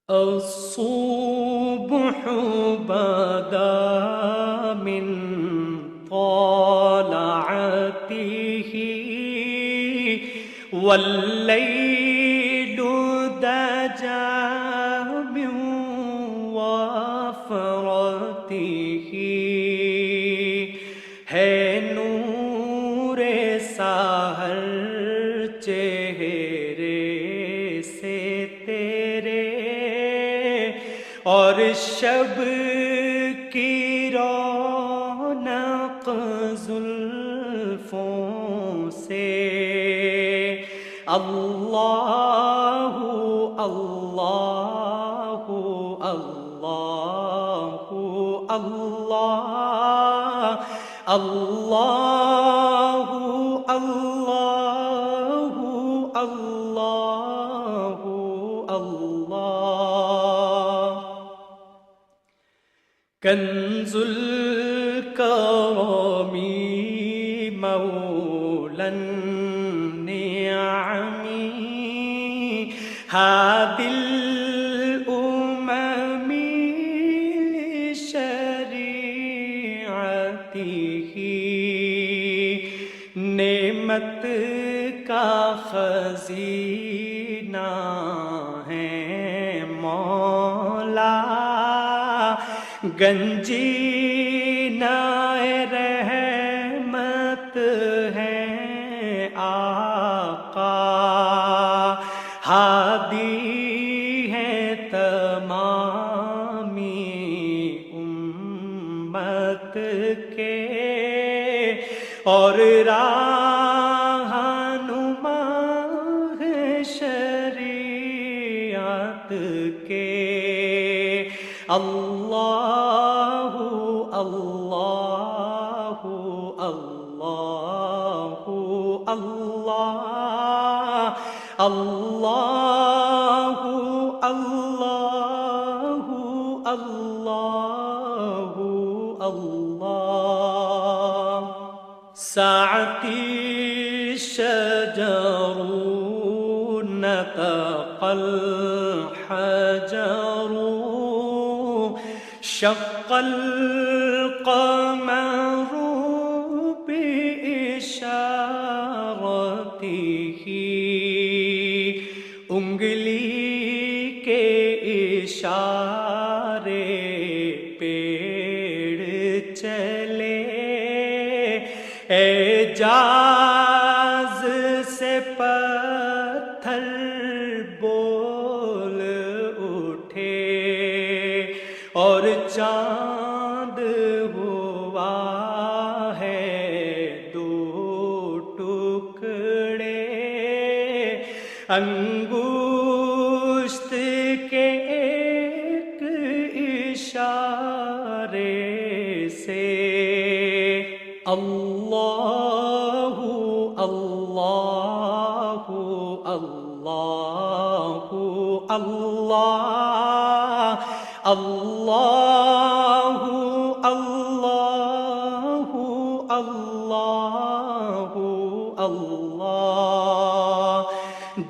الصبح بدا من طلعته والليل دجى من وفرته ہے نور سحر چہرے سے تیرے اور شب کی رونق زلفوں سے اللہ اللہ اللہ اللہ اللہ اللہ اللہ اللہ کنز الکرم مولا النعم ہادی الامم لشریعته نعمت کا خزینہ ہے مولا گنجینہ رحمت ہے آقا ہادی ہے تمامی امت کے اور رہنما ہے شریعت کے اللہ اللہ اللہ اللہ اللہ اللہ اللہ اللہ ساعتی شجر نطق الحجر شق القمر بإشارته انگلی کے اشارے پیڑ چلے اعجاز سے پتھر بول اٹھے اور چاند ہوا ہے دو ٹکڑے انگشت کے ایک اشارے سے اللہ اللہ اللہ اللہ اللہ اللہ اللہ اللہ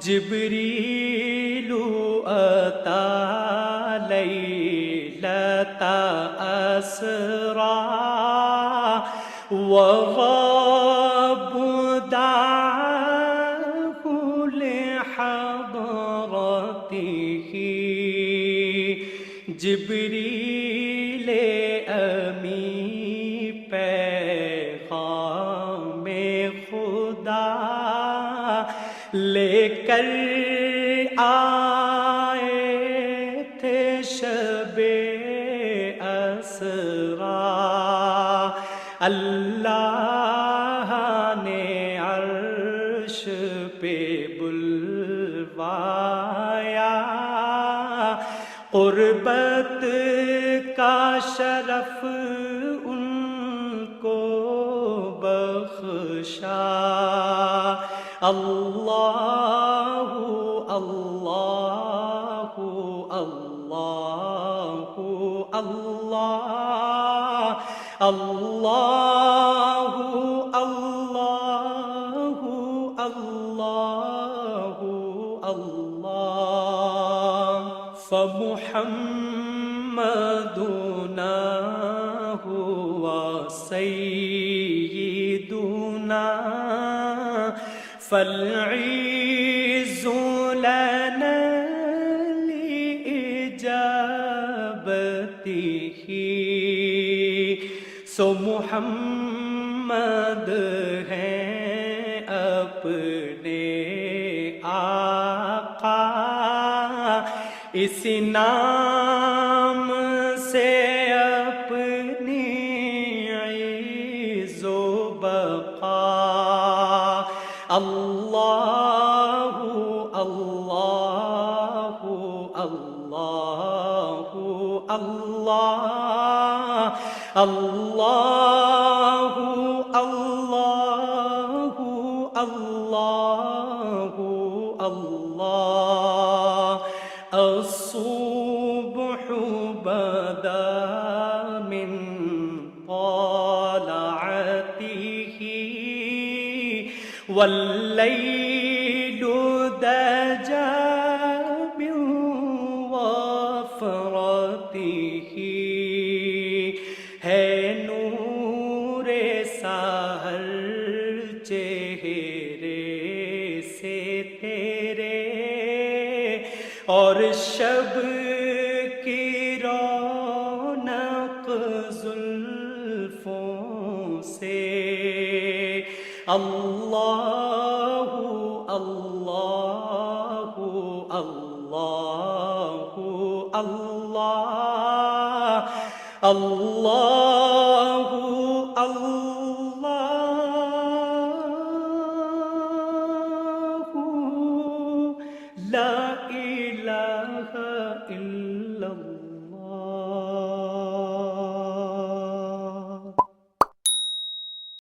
جبریل اتی لیلۃ اسریٰ وغاب دعاه لحضرته جبریل امی پیغام خدا لے کر آئے تھے شب اسریٰ اللہ نے عرش پہ بلوایا قربت کا شرف ان کو بخشا اللہ اللہ اللہ اللہ اللہ اللہ اللہ اللہ فمحمدنا هو سيدنا فالعز لنا لإجابته سو محمد ہیں اپنے آقا اس نام سے اپنی عز و بقا اللہ اللہ اللہ اللہ اللہ اللہ اللہ اللہ الصبح بدا من طلعته والليل دجى من وفرته ہے نور سحر چہرے سے تیرے اور شب کی رونق زلفوں سے اللہ اللہ اللہ اللہ اللہ اللہ لا الہ الا